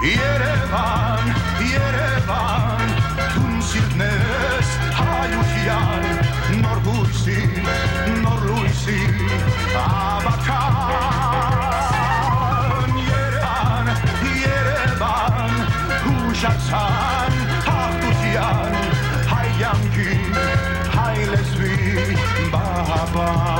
Yerevan, Yerevan, tun sirnes hayutian, nor luisi, avakan. Yerevan, Yerevan, hushatsan, hatutian, hayanki, hailesvi, bahaban.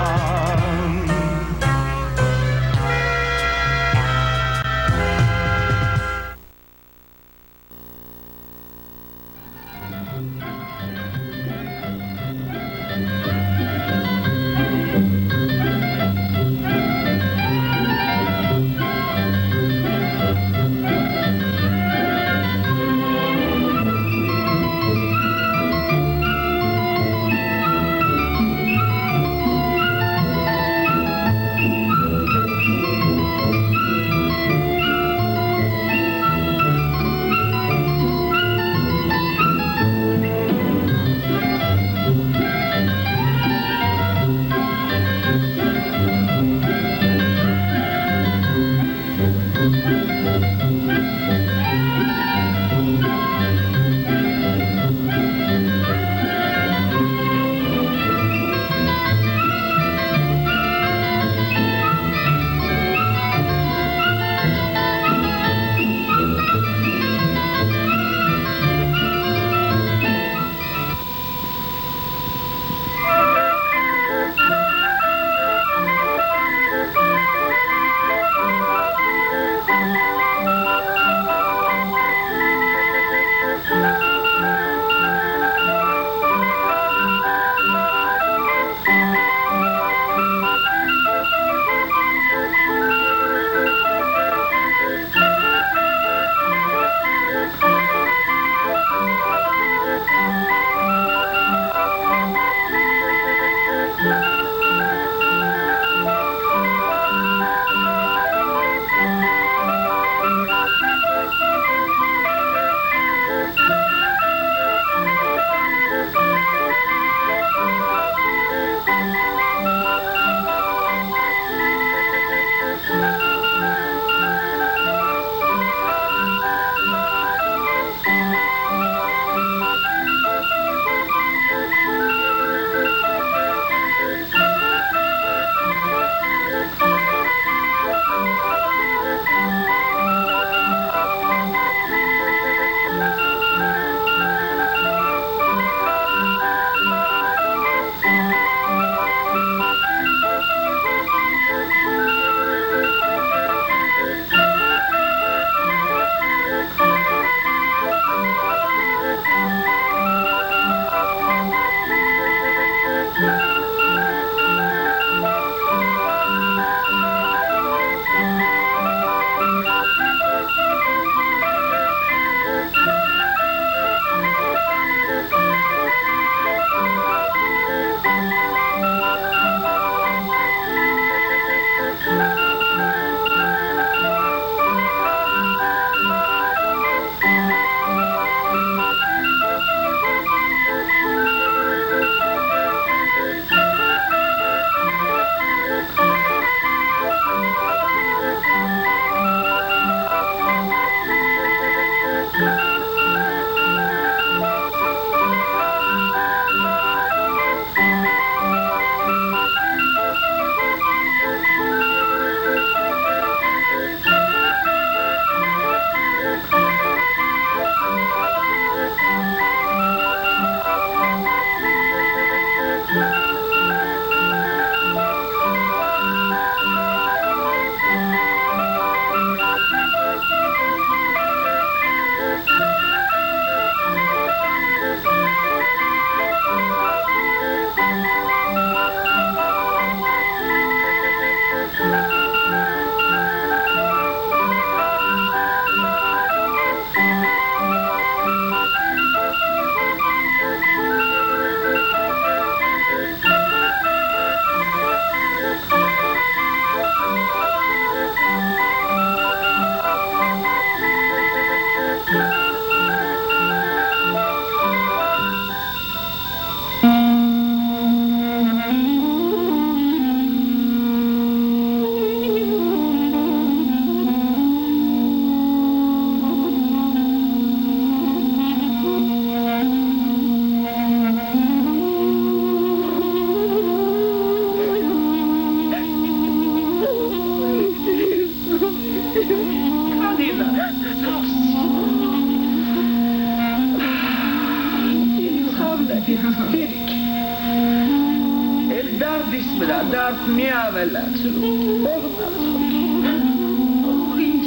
Brada, mi avelat.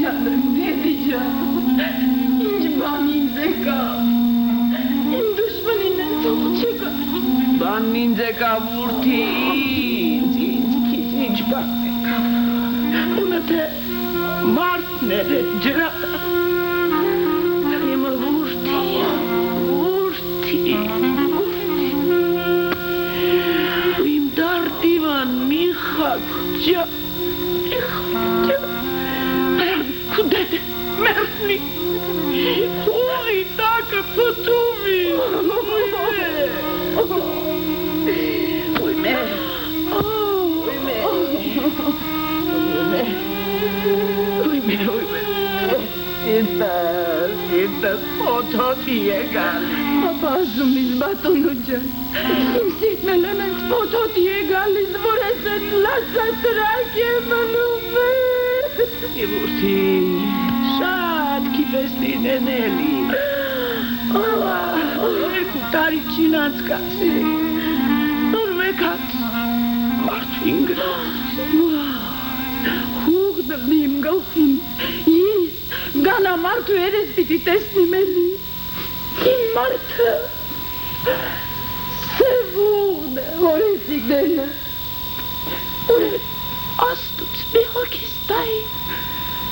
Canım ne diyeceğim? İnci banin zeka. İn düşmanıyla tutacak. Banin zeka vurti. İnci banin zeka. Ona da Mart nere cirata. Ama vurti. Uyum dardivan mihakca. Kudede, merni. Oi, taka potumi. Uyme. Sitas, foto diye gal. Papazım izbat olacak. Kimsik melemen foto diye galis vureset lasat rakemanıme. Iburti, sad kipesti neneli. Kutari činanskasi. Norvekat. Martingra. Hugdabim galfin. Yis. Gana martu eres biti teslimeli. Kim martu? Sevurde. Horesik dene. Astut spihokistai.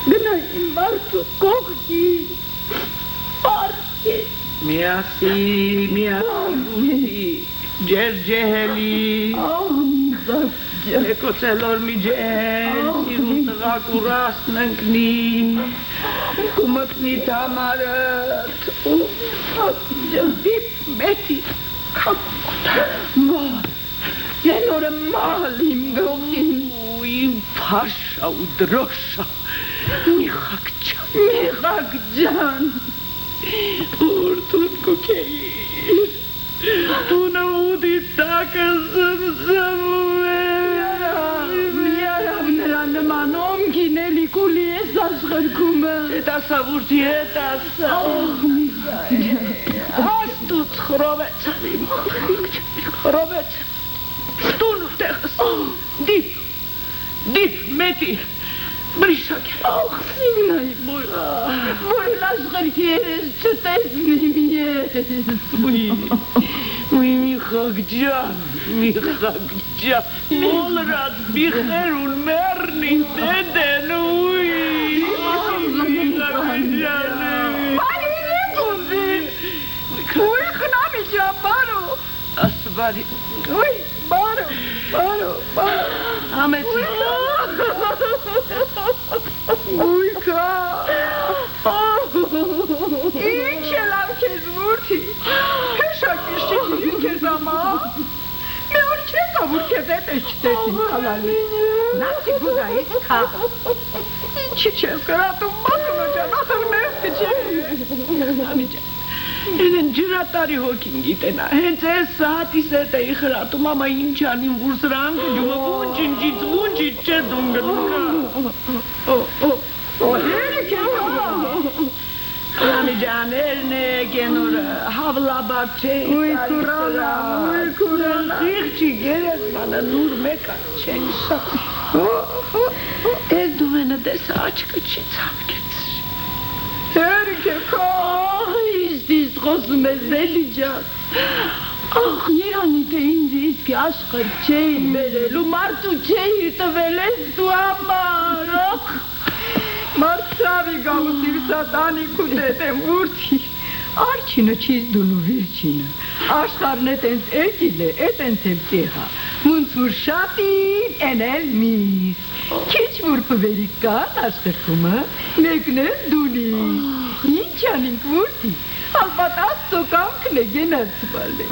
Gna martu kokki. Parki. Miasi. Gergeheli. Ekocelor mi gel. Sirutga kurasnankni. Kumakni tamarat. Dip meti. Yenore malim gaukin. Uim pasha udrosha. Mihakcan. Mihakcan. Urtun kukeir. Tuna uditaka zamzamuve. Yaram neranemanom kineli kuli esas kharkuma. Eta savurti eta sa. Astut khrovet. Khrovet. Tunu tehas. Dip meti. Brishak. Signai boy. Boy las kharkieres chutesnimiye. Mihakcan. Molrat biherul merni deden uy. Uy khnamija baro. Asbari. Uy baro. Ahmet. Uy ka. İnşallah kezmurti. Peşak işçi kezama. Ne orçe kavur kezet eştetin kalali. Nasıl budayız ka. İnçi karatım bakılacak. Nasıl mevkici. Amica. Enen giratari hokin gitena. Hence saati sete ihratu mama inçanin vursrang cuma bunci çedunga. O herike ka. Amican eline genura havla bahçe. Uy kurala. Hiççi gerek bana nur meka çeksa. Elduvene dese açık açı geçir. Herike ka. İstiz kosmez edeceğim. Ah yani deyince ki aşkır çey verelu martu çey te velestu amar. Marsavi gavutir satani kudete murti. Arçino çizdunu virçino. Aşkar netens ekile eten sevteha. Munsur şatin enel mis. Kiç vurpu verika aşkır kuma. Mekne duni. İnçanin murti. Albat az sokam kne genel sıvalle.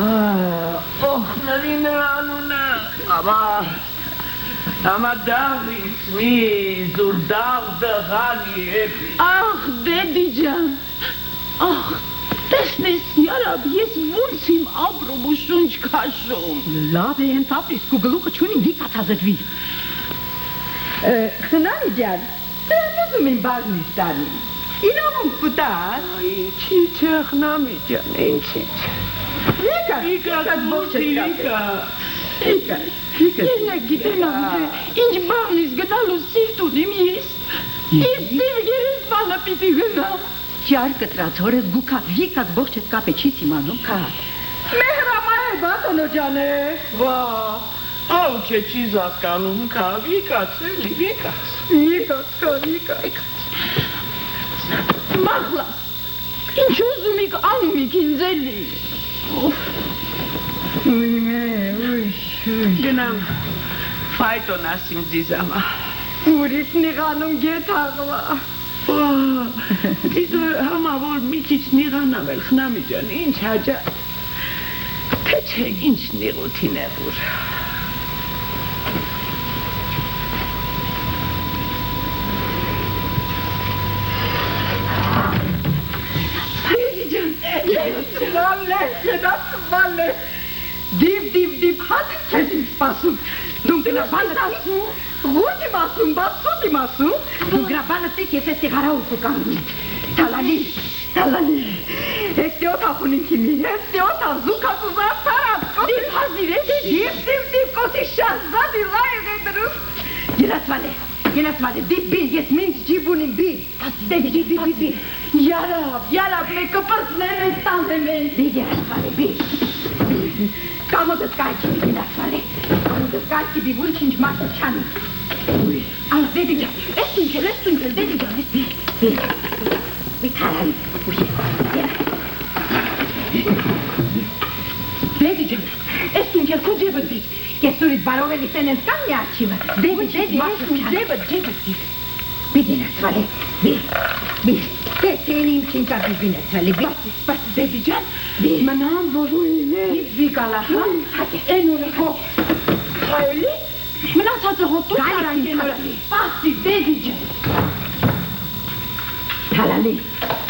Narine anuna. Ama davins mi zurdavda hani hep. Ah dedicem. Ah desnes yarab yes vunsim abrobuşunç kaşum. La ben tapris kugeluka chunin dika tazet vi. Khnanican. Sen nasıl min barnistani? İnanın putar. Çiçek namican ençiç. Ika Ika. Ելնեք գիտենամ, թե ինչ բաղնից գնալու սիրտ ունիմ ես։ Ես դիվգերես բանը պիտի գնամ։ Ջար կտրած հորս գուքած եկած ողջդ կապե չի սիմանում քահ։ Մեհրամայ բատոնո ջանը։ Վա, ավ չէ չի զականում, կա, վիկաց էլի, վիկաց։ Եկած։ Մախլաս, ինչ ուզում եք անում եք ինձ էլի։ Գնամ, ֆայտոն ասիմ ձիզամա։ Ուրիշ նիղանում գետ հաղվա։ Իսկ համա որ մի քիչ նիղանամ էլ խնամի ջան, ինչ հաջա։ Թե չէ ինչ նիղութին է որ։ Վալե, դիվ, հատիկ չես ինձ սպասում, դու գրաբանդ ասում, ո՞չ իմ ասում, բասուտ իմ ասում, Դու գրաբանը տիկ ես ես տիղարաուս ու կանում։ Talali, este o tapuninki mi, este o tazuka tuzar tarat, dip hazire, dip, kotişazda dilay ederiz. Ginasvale, dip bir, yes minç cibunin bir. Bir. Yarab, me kapırsneme stanzeme. Bir Ginasvale, bir. Kamudet kayki mi Ginasvale, kamudet kayki bir vurçinç martı çanı. Al, dedicem, estunçel, dedicem, bir tarali, dedicem, estunçel kucebet bir. Kesurit baroveli senen skanya açıva. Dedi, cebet. Bir Ginasvale, bir. Senin için tabi Ginasvale, bir. Bas dedicem, Bir. manam voruyne. Bir kalaha, hadi. En orako. Hayli, Mına satı hotu Galisin saran talali. Basi dedicem.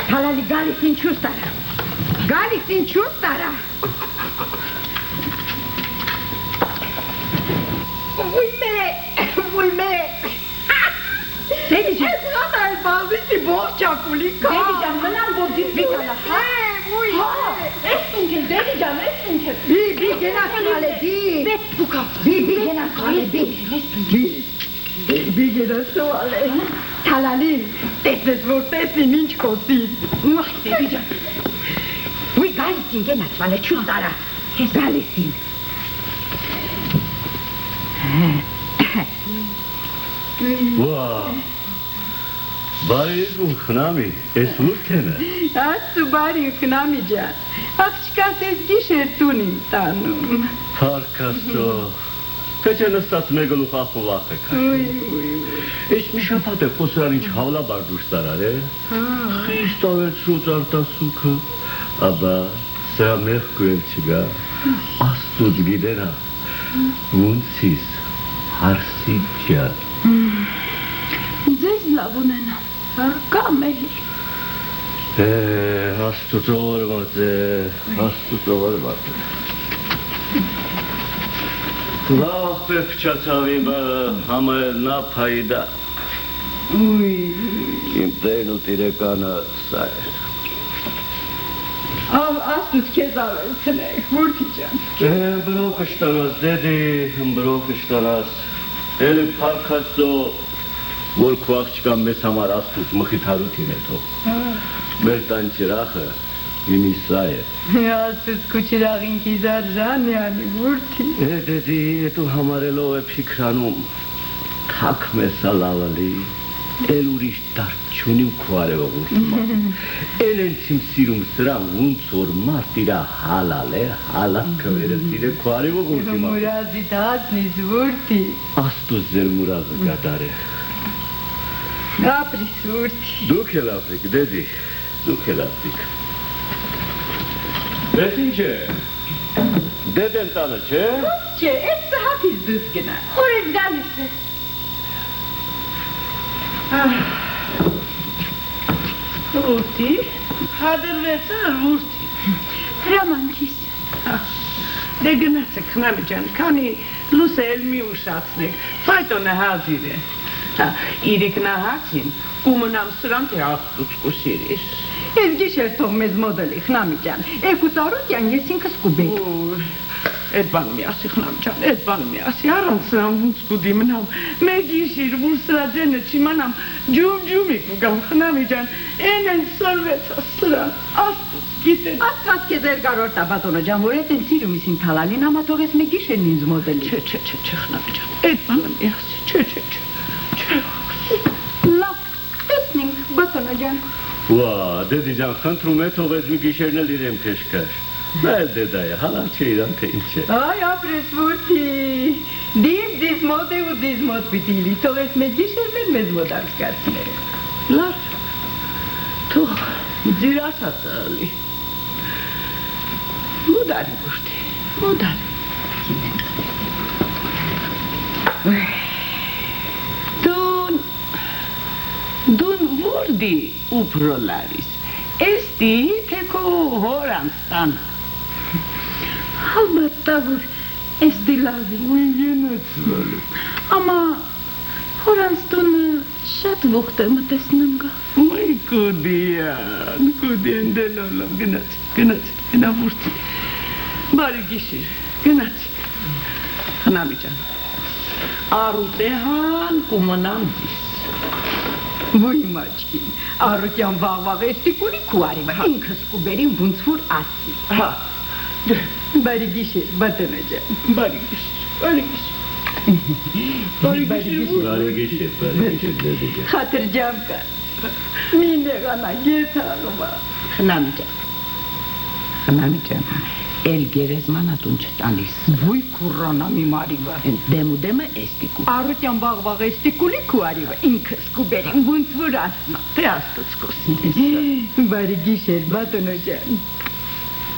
Talali galisin çustara. Galisin çustara. Vulme. Dedicem. Esnada bazı bohça kulika. Dedicem, mına borcuk bir kalaha. Estunçel, dedicem, estunçel. Bir Ginasvale, bir. Bet bu kap. Bir Ginasvale, bir. Bir Ginasvale. Talali, teses vortesi minç kosin. Mah, dedicem. Ui, galisin Ginasvale, çustara. Galisin. Wow. Բարի խնամի, ես ուրդ եմ է։ Աստու բարի խնամիջան, աղջկաս ես գիշերտուն իմ տանում։ Պարկաստո, թե չէ նստած մեգլու խախու վախ է կաշում։ Ես մի շապատ է խոսրան ինչ հավլաբար դուրս տարար է։ Խիստ ավերցրուց արտասուքը, աբա սրա մեխ կուել չգա, աստուց գիդենա, ոնցիս, հարսիտ ջան։ Ձեզ լավ ունենամ, կամ էլի։ Աստուծորված է։ Լավ պեպչացավ իմը համելնա պայդա։ Իմ տերն ու տիրեկանը սա է։ Աստուց քեզ ավելցնեք, ուրթիջան։ Բրոք շտանաս, դեդի, բրոք շտանաս, էլի պարկաստո, որ քո աղջկան մեզ համար աստուց մխիթարություն է թող։ Մեր տան ճրախը իմի սա է։ Աստուց կուչիրաղին կիզարժան յանի, ուրթի։ Դեդի, էտու համարելով է փիքրանում, թակ մեսա լավալի, էլ ուրիշ դարդ չունիմ քո արևող ուրթիմա։ Էլ ենք իմ սիրում սրան ոնց որ մարդ իրա հալալ է, հալակ կվերս իրե քո արևող ուրթիմա։ Մուրազի դասնիս, ուրթի։ Աստուց ձեր մուրազը գադար է։ Ապրիս, ուրթի։ Դուք էլ ապրիք, դեդի, դուք էլ ապրիք։ Ես ինչ է, դեդեն տանը, չէ։ Չէ, էս սահատից դուս գնա։ Ուր ես գալիս է։ Ուրտի, հադրվեցար ուրտի։ Հրամանքիս։ Դե գնացեք խնամի ջան, քանի լուսը էլ մի ուշացնեք, ֆայտոնը հազիր է։ Իրիք նահացին, կումնամ սրան թե աստուց կուսիրիս։ Ես գիշեր թող մեզ մոդելի, խնամի ջան, երկու ծառուտյան ես ինքս կուբեք։ Այդ բան մի ասի խնամ ջան, այդ բան մի ասի, առանց սրան ոնց կուդի մնամ, մեկ իշիր, որ սրա ձենը չիմանամ, ջում-ջումի կգամ խնամի ջան, են սորվեցա սրան, աստուց գիտեն։ Աստված քեզ երկարորդ տաբատոնը ջան, որ այդ են սիրում իսին թալալին, ամա թողես մեկ իշերն ինձ մոդելի։ Չէ, խնամի ջան, այդ բանը մի ասի, չէ։ Լավ, տեսնենք, բատոնը ջան։ Ვა, դեդի ջան, խնդրում է թողես մի գիշերն էլ իրեմ քեշքաշ։ Նայել դեդայը, հալար չէ իրան թե ինչ է։ Այ ապրես որդի, դիզ մոտ է ու դիզ մոտ պիտի լի, թողես մեկ իշերն էլ մեզ մոտ անցկացներ։ Լավ, թող ձիր ասած ալի, մուդարի որդի, մուդարի։ Դուն որդի ուպրոլարիս, էստի թե քո հորանստան։ Հալբատա որ էստի լավի։ Ուй գենացվալը։ Ամա հորանստոնը շատ ողտ եմ տեսնում գա։ Ուй կուդիան դելոլով գնաց, գնա որդի։ Բարի գիշիր, գնաց։ Խնամի ջան, առուտեհան կումնամ ձիս։ Ոյ մաչկին, առուտյան վաղվաղ էստի կունի կուարիվը, ինքս կուբերին ոնց որ ասի։ Հա, Բարի գիշեր, բատոնը ջան։ բարի գիշիր։ Բարի գիշեր, դեդի ջան։ Խաթր ջան կա, մի նեղանա գետ ալումա։ Խնամի ջան, էլ գերեզմանատուն չտալիս։ Ոյ կուրանա մի մարիվը։ Դեմ ու դեմը էստի կու։ Առուտյան վաղվաղ էստի կունի կուարիվը, ինքս կուբերին ոնց որ ասի։ Թե աստուց կոսին։ Բարի գիշեր, բատոնը ջան։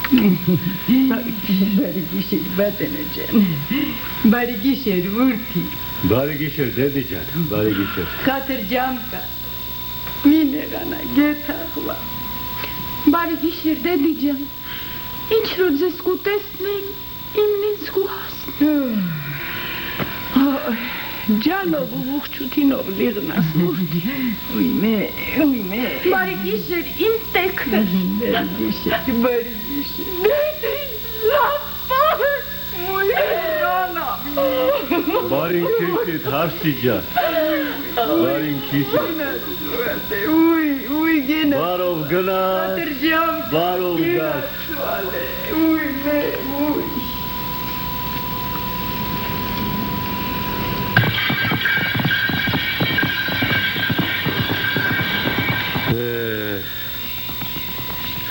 Բարի գիշեր, բատոնը ջան։ Բարի գիշեր, որդի։ Բարի գիշեր, դեդի ջան, բարի գիշեր։ Խաթր ջան կա, մի նեղանա գետ ալումա։ Բարի գիշեր, դեդի ջան։ Ինչ որ ձեզ կուտեսնեն, իմն ինձ կուհասն։ Ջանով ու ողջութինով լիղնաս որդի։ Ուй մե։ Բարի գիշեր, իմ տեքն է։ Բարի գիշեր։ Դեդի լապար։ Ուй նեղանա։ Բարին քեշիդ, հարսի ջան։ Բարին քեշիդ։ Ուй գենա։ Բարով գնաս, Խաթր ջան կա, բարով գաս։ ուй մե, ուй։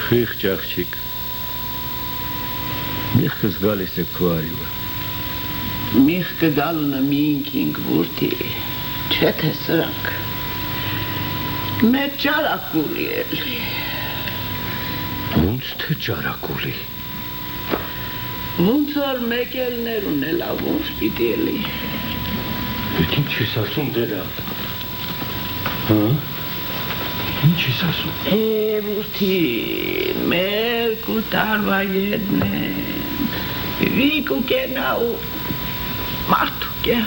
Խիղճ աղջիկ, միխկս գալիս է քո արիվը։ Միխկը գալունը մինքինք որդի, չէ թե սրանք։ Մեր ճարակուլի էլի։ Ոնց թե ճարակուլի։ Ոնց որ մեկելներ ունելա ոնց պիտի էլի։ Ետ ինչ ես ասում դերա։ Հա? Ինչ ես ասում։ Որդի, մեր կուտարվա ետն են, վիկու կենա ու մարդու կեն,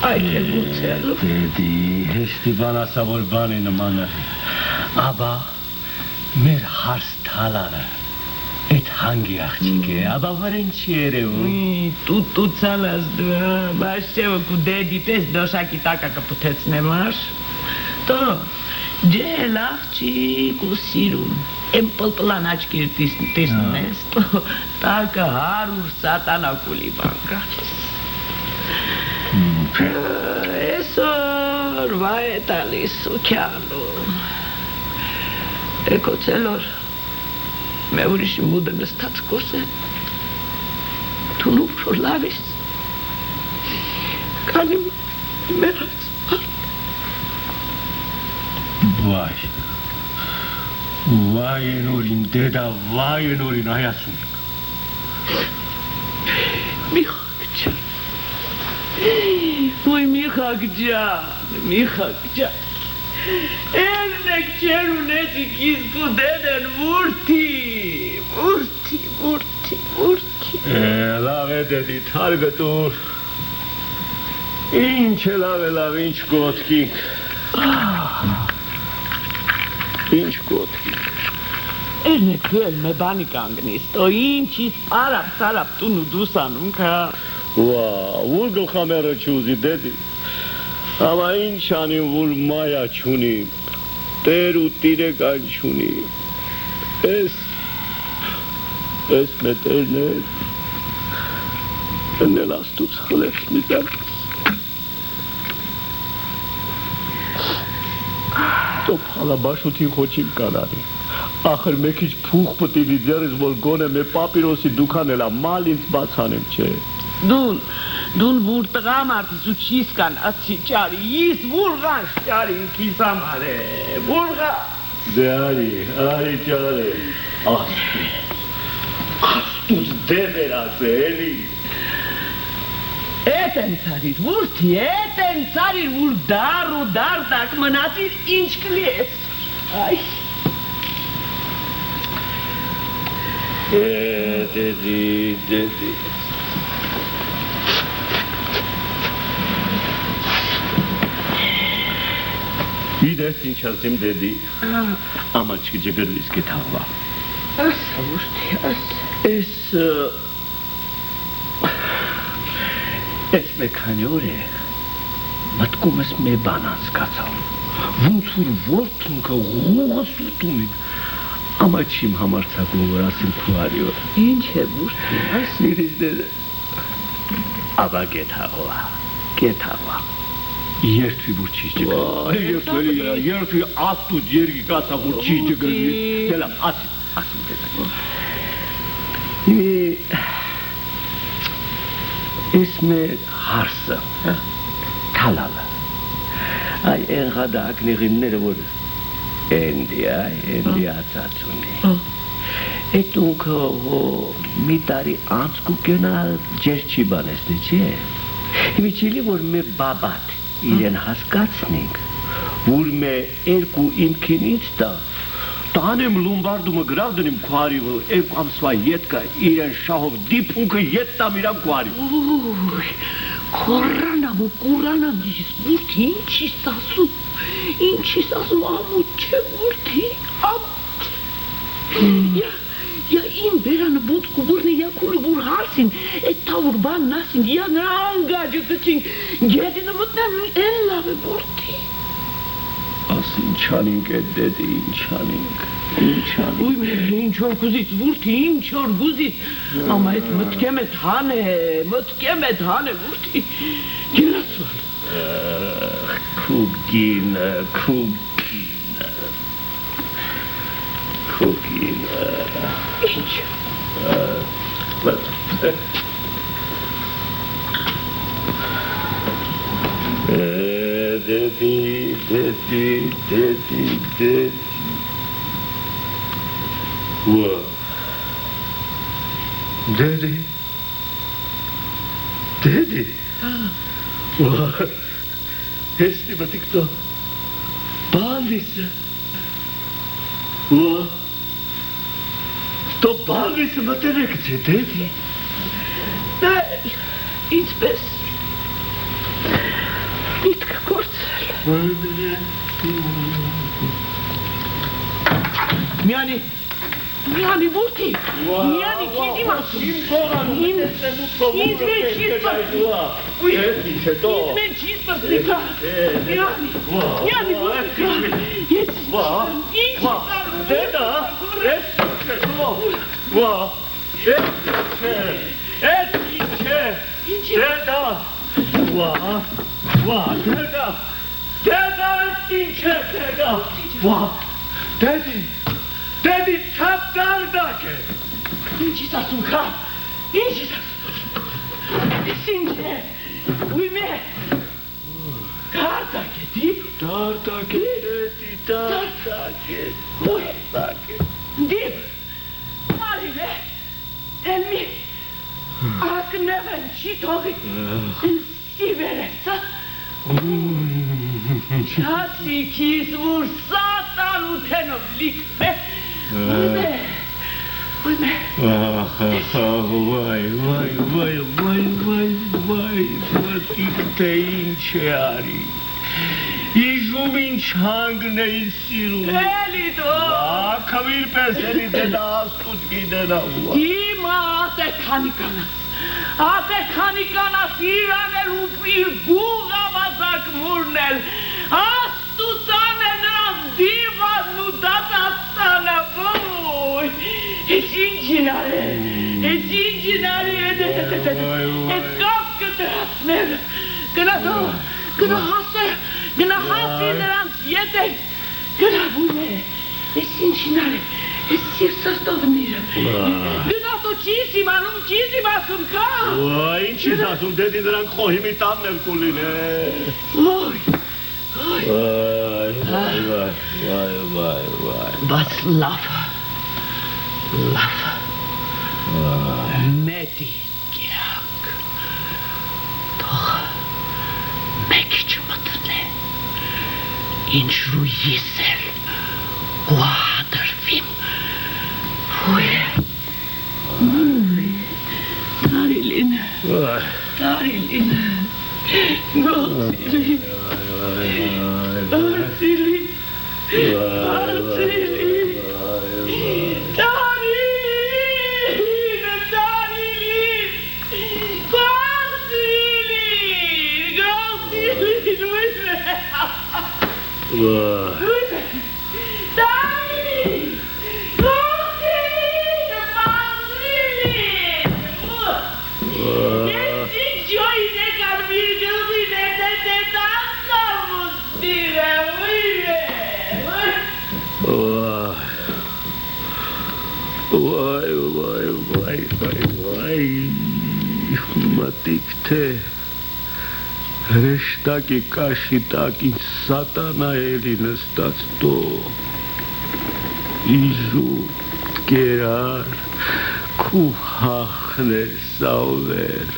այդ է գուցելու։ Դեդի, հեշտի բան ասա, որ բան է նմանը։ Աբա, մեր հարս թալարը, այդ հանգի աղջիկ է, աբա վրեն չի երևում։ Տու ցալաս դու, բաշ չէ որ կու դեդի պես դոշակի տակա կպութեցնեմ աշ։ Տո, ջել աղջիկ ու սիրում, եմ պլպլան աչքիր տեսնես, տակը 100 սատանա կուլի բան կաչես։ Այսօր վայ է տալիս սուքյանում, էկոցելոր, մե ուրիշի մուդը նստած կոսեն, թունուվ որ լավ ես, կանի մերած մարդ։ Վայ են օրին, դեդա, վայ են օրին, այասուն։ Միխակ ջան, ոյ Միխակ ջան, Էրնեք չեր ունեցիք իսկու դեդեն ուրթի։ Լավ է դեդի, թարգտուր։ Ինչ է լավ, ինչ կոտքինք։ Ինչ կոտքինք։ Erne kvöl med bannigangnist och inchis arab tunu dusanum ka. Vurgul khamera chuzi dedi. Ama inşani vur maya chuni. Teru tire gan chuni. Es meterne. Ne lastus khlex mizar. तो फला बाशुती खोचिम कानारी आखिर में किच फूक पति दी जरिस बोल गोने में पापिरोसी दुखाने ला माल इंस बासाने चे Dun vurtgam arti su chiskan assi chari is vurgan chari kisa mare vurga ari chare astu deveras eli eten sarir vur dar tak manatir inchkles ay dedi İyi dersin şazim dedi. Ama çıkacak riski tava. Es mekanore. Matkumes me banans katsam. Vunsur vortum ka ruha sutumin. Ama çim hamarsa guvrasim kuarıyor. inche burti Nirizde. Aba getava. Երթվի որ չի ճգր։ Երթվի աստու ջերգի կացա որ չի ճգր։ Դելա ասում դեდა։ Իսմե հարսը, թալալը։ Այ են ղադակնիղինները որ էնդի ացածունի։ Էտ ունքը մի տարի անցկու կենալ ջեր չի բանեսնի չէ։ Իվիչիլի որ մե բաբատ իրեն հասկացնենք, որ մե երկու իմքինից դա, տանեմ լումբարդումը գրավ դնիմ քարիվը, երկու ամսվա ետկա իրեն շահով դիպունքը ետ տամ իրան քարիվ։ Koranam u Kuranam diyeceğiz. Burti inçi sasu amut çe burti amut. Ya in beranı butku burni ya kulu bur harsin. Tavur ban nasin ya nangacı kıçın. Gedini mutnem en lave burti. Asın çaning dedi inçaning. Uy inçor kuzit burti inçor kuzit. Ama et mutkemet hane burti. Giras var. Kugina. İnç. Dedi. What? Daddy? What? Если бы ты кто? Бавися. What? Кто бавися на терекции, Daddy? İç bes. Nitka kortsel. Mijani burti. Mijani kidima. İzmen çizpas nika. Mijani burti. Deda. Daddy, tap dardake. İnci sasun ka. İnci sasun. Since. Uyme. Dardake dip. Dardake. Dip. Alive. Elmi. Akneven çitogi. Siveresa. Çasi kis vur satan utenov likme. Uyme. Vay, Vaticain Chiari. Իժում ինչ հանգն էի սիրում Էլի դու Ակավիր պես էլի դենա աստուտ գիդենա Հիմա ատեքանիկանաս իրանել ու իր գուղ ավազակ մուրնել Աստուծան է նրանց դիվանն ու դատաստանը ոյ Ես ինչին արի Էդ կապկը դրացնել Գնա հասի նրանց ետեք Գնա բույն է Ես ինչին արի Ես սիրսրտովնիրը Գնա դու չիս իմանում կա Ինչ ես ասում դեդի նրանք խոհիմի տանն էլ կուլին Ոյ Բայց լավ Մեդի կյանք Թող մեկ չմտնե Ինչու ես էլ Գուահադրվիմ Ոյ Տարիլին Գոցիլին Մատիկ թե հրեշտակի կաշի տակից սատանա էլի նստած տո Իժու կերար քու հախներ սավեր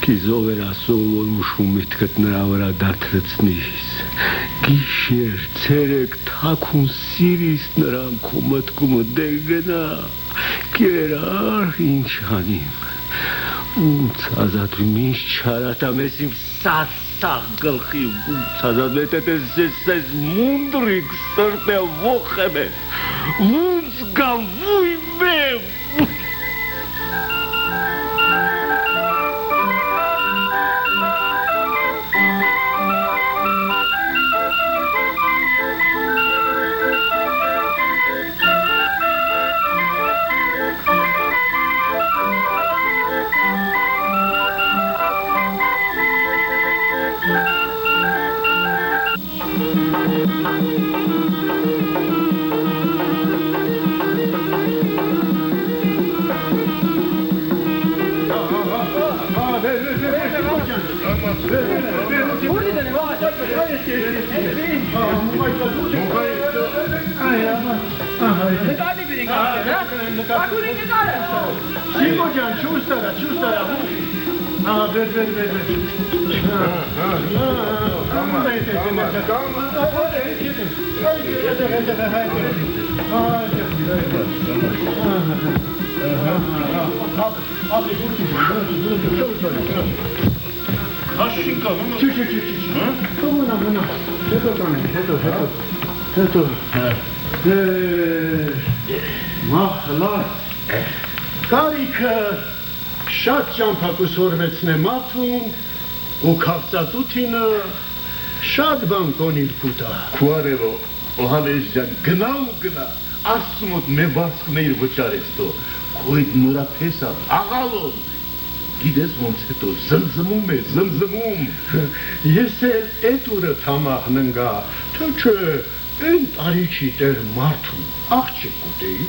Կիզով էր ասում որ ուշում միտքըտ նրա վրա դաթրծնիս Գիշեր ցերեկ թաքուն սիրիս նրան քու մտքումը դե գնա Կերար ինչ անիմ Ոնց ազատվիմ ինչ չարատամ ես իմ սասաղ գլխի Ոնց ազատվեմ ես մունդրիկ սրտե ոխեմ է Ոնց գամ վույմ եմ Սիմոջան, չուստարա Կարիքը շատ ճամփակուսորվեցնե մաթուն ու քաղցածութինը շատ բան կոնիր կուտա Քուարևո օհանեժան գնա ասումոտ մե բասկն իր վճարեց տո Քույդ նորափեսա աղալոն Գիտես ոնց հետո զմզմում Ես էլ էդ ուրը թամախն ընգա Թե չէ են տարիքի տեր մարդուն աղջիկ կուտեի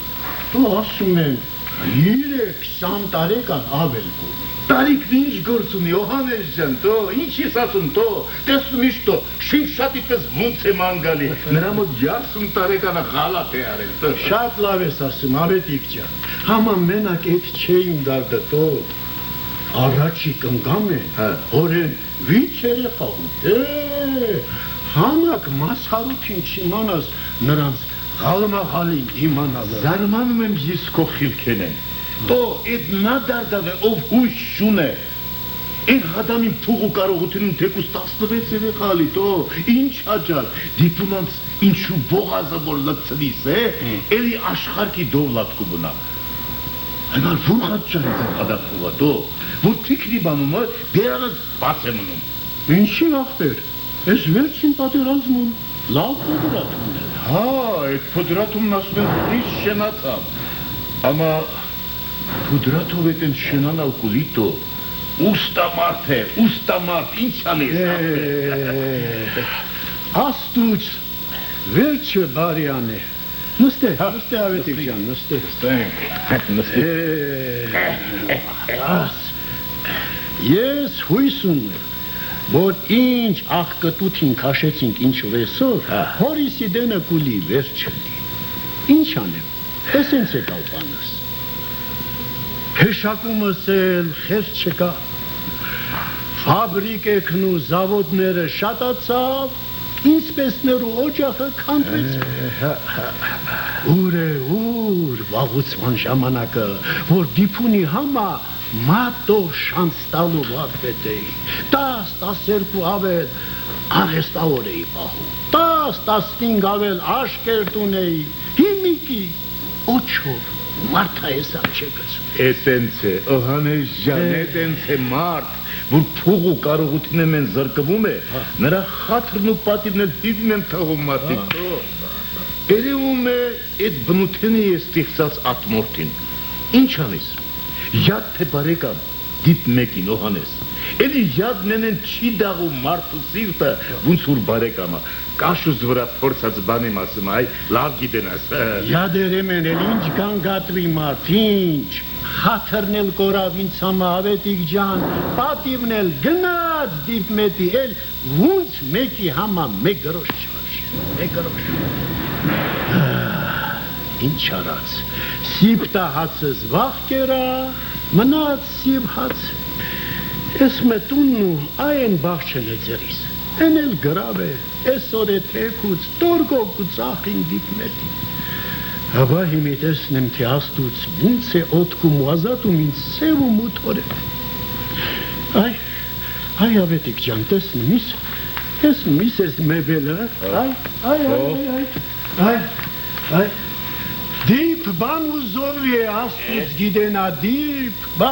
Դու ասում են 3-20 տարեկան ավել կունի Տարիքն ինչ գործ ունի օհանեժ ջան տո ինչ ես ասում տո տեսնում իշ տո շինշատի պես ոնց եմ անգալի նրա մոտ 30 տարեկանը խալատ է արել տո Շատ լավ ես ասում ավետիք ջան Համա մենակ էդ չէին դարդը տո Առաջի կնգամ են օրեն վիճ երեխա Հանակ մասհարութին չիմանաս նրանց Գալմաղալին իմանալը Զարմանում եմ ես քո խիլքեն են Տո էդ նա դարդավ է ով հույս շուն է Այն հադամին փուղու կարողությունում թեկուս 16 երեխալի տո, ինչ հաջար, դիպունանց ինչու բողազը որ լծնիս է, էլի աշխարհի դովլատ կուբնա։ Այնար որ հաջար է հադամ փուղա տո, որ թիքրի բանումը բերանս բաց է մնում։ Ինչի ախտեր, ես վերջին պատերազմում լավ փոդրատումն էր։ Հա, այդ փոդրատումն ասում են խիստ շենացավ, ամա փոդրատով էտ են շենանալ կուլիտո, ուստամարդ է, ուստամարդ, ինչ անես։ Աստուծ, վերջը բարյան է։ Նստե, նստե ավետիք ջան, նստե։ Ես հույս ունեմ, որ ինչ աղկտութին քաշեցինք ինչ որ այսօր, հորիսի դենը կուլի վերջը լի։ Ինչ անեմ, տեսենց եկավ բանս։ Հեշակումս էլ խեր չկա, ֆաբրիկեքն ու զավոդները շատացավ, ինսպեսներու օջախը քանդվեց։ Ուր է, ուր վաղուցման ժամանակը, որ դիպունի համա մատով շանց տալու վատվետ էի, 10-12 ավել արհեստավոր էի պահում, 10-15 ավել աշկերտ ունեի, հիմիկի օչով մարդա ես աչեկս։ Էտենց է, Օհանես ջան, էտենց է մարդ, որ փուղու կարողությունն են զրկվում է, նրա խաթրն ու պատիվն էլ դիպն են թաղում մարդիկ։ Երևում է այդ բնութենի է ստիղծած ատմորտին, ինչ անես, յադ թե բարեկամ, դիպ մեկին Օհանես, էլի յադն են չի դաղում մարդու սիրտը, ոնց որ բարեկամը, կաշուզ վրա փորձած բանի մասում, այ լավ գիտենաս։ Յադերեմ են էլ ինչ կանգատվի մարդ, ինչ, խաթրն էլ կորավ ինձ համա ավետիք ջան, պատիվն էլ գնաց դիպ մետի, էլ ոնց մեկի համա մեկ գրոշ չվարշ, մեկ գրոշ։ Ինչ արած, սիպտա հացս վաղ կերա, մնաց սիպ հաց, ես մետունն ու այն բաղչեն է ձերիս, են էլ գրավ է, այսօր է թեքուց, տորգով կուծախին դիպ մետի։ Հաբա հիմի տեսնեմ, թե աստուց ոնց է օդքում ու ազատում ինձ սև ու մութոր է։ Այ ավետիք ջան, տեսնում ես ես մեբելը, այ, դիպ բան ու զորվի է աստուց գիտենա դիպ, բա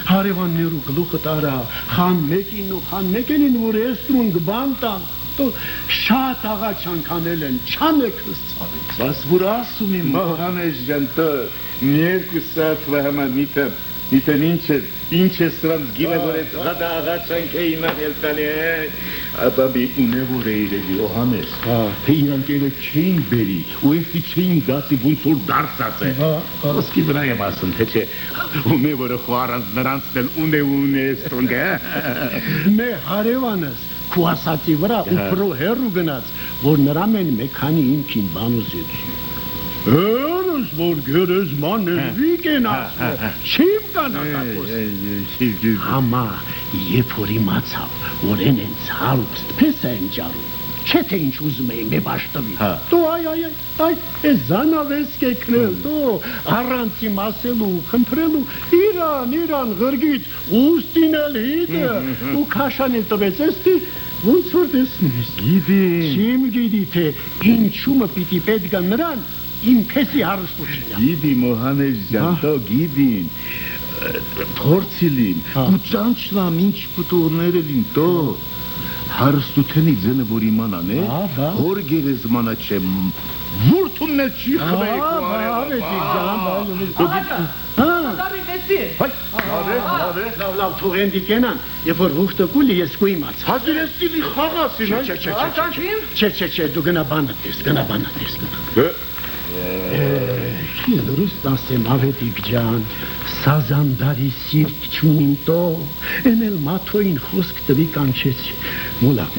հարևաններու գլուխը տարա, խան մեկին ու խան մեկենին, որ էստրուն գբան տան, շատ աղաչանք անել են, չանեքս ծավեց։ Բաս որ ասում իմ Օհանես ջան, տը, երկու սատ վահամա նիտեն ինչ է սրանց գինը որ էտ ғադա աղաչանք է իմանել տանի է, ապաբի ունևոր է իրելի Օհանես, թե իրանք էլը չէին բերի, ու էստի չէին դասի ոնց որ դարսած է, ոսկի վրա եմ ասում, թե չէ, ունևորը խոարանց նրանցն էլ ունե ստրունգ է, մե հարևանս, քու ասացի վրա ու պրո հերու գնաց, որ նրա մեն մեքանի իմքին բան ուզեցի։ Հերս, որ գերեզման նրվիկ են ասվո, չիմ կանատակոս։ Համա, եբ որ իմացավ, որ են հարուստ, պես են ճարում, չէ թե ինչ ուզում էի մե բաշտվի։ Տո այ, ես զանավես կեքնել, տո առանց իմ ասելու, խնդրելու, իրան ғրգից, ուստին էլ հիդը, ու կաշանել տվեց, էստի, ոնց որ տեսնում ես։ Գիդին։ Չիմ գիդի, թե ինչումը պիտի պետք է նրան, իմ քեսի հարստությունն։ Գիդի Օհանես ջան, տո գիդին, փորձիլին, ու ճանչլամ ինչ պտորներ էլին, տո, հարստութենի ձենը որ իմանան է, հոր գերեզմանա չէ, վուրթունն էլ չի Լավ թողեն դիկենան, եվ որ հուղտը կուլի ես կու իմաց։ Հազիր ես տիլի խաղասին, չէ, դու գնա բանը տես, Ես դուրուստ ասեմ ավետիք ջան, սազանդարի սիրտ չունիմ տո, են էլ մաթոյին խոսք տվի կանչեցի, մուլավ,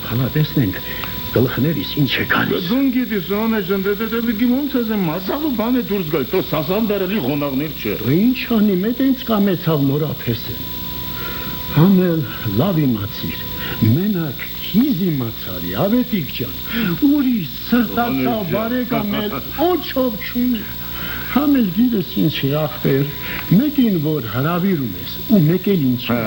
հալա տեսնենք, գլխներիս ինչ է գալիս։ Դուն գիտիս, Օհանես ջան, դե ոնց ասեմ, մազալու բան է դուրս գալ, տո սազանդարը լի խոնաղներ չէ։ Դու ինչ անիմ, էդ ինձ կամեցավ նորապես են։ Համել լավ իմացիր, մենակ քիզ իմացարի, ավետիք ջան, ուրիշ սրտացավ բարեկամ էլ, օչով չունի։ Համել գիրս ինչ է ախպեր, մեկին որ հրավիր ունես ու մեկ էլ ինչի,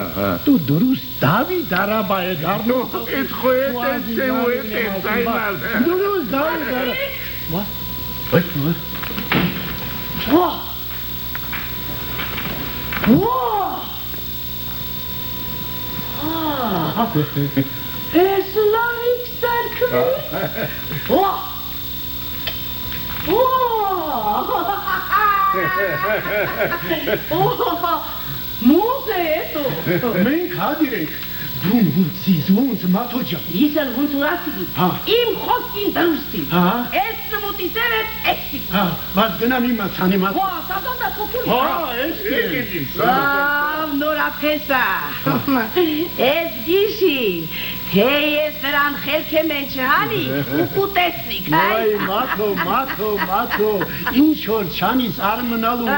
դու դրուս Դավիթ արաբա է դառնում, Այդ խոյետ է ու է ծայնալ։ դրուս Դավիթ արաբա։ Այդ Ես լավիկ սարքվի։ Մուզ է էտո։ մենք հադիր ենք, դու ոնց ոնց մաթոջա։ Ես էլ ոնց ուրացի, իմ խոսքին դրուստի, ես սմուտի սերետ էքսի։ Բայց գնամ իմ ացանի մաթ։ Սազանդա կոպուրի։ Էս Լավ նորապես ես գիշի, թե ես նրան խելք եմ են չհանի ու կուտեսնիք, Այ մաթո, ինչ որ չանից արմնալու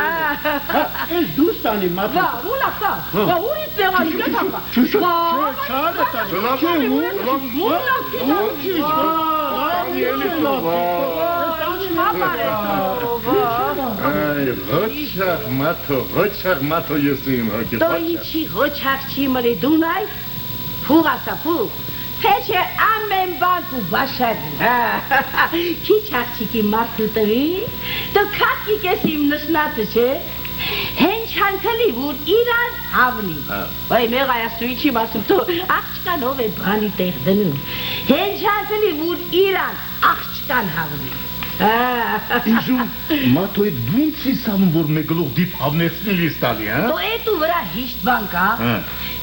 ես դու ստանի մաթո։ Վա, ուլակտա, ուրից նեղանի կետակա։ Ղոչաղ մաթո ես իմ հակետ։ Դո ինչի ղոչաղ չի մրի դուն այ, փուղ ասա փուղ, թե չէ ամեն բան ու բաշար, քիչ աղջիկի մարդու տվի, դո կատկիկ ես իմ նշնատը չէ, հենց հանքլի, որ իրան հավնի, վայ մեղ այաստույի չի մասում, դո աղջկանով է բանի տեղ դնում, հենց հանքլի, որ իրան աղջկան հավնի, Իժում մաթո այդ ոնց ես անում, որ մեկ գլուխ դիպ հավնեցնել ես տալի, դո էտու վրա հիշտ բան կա,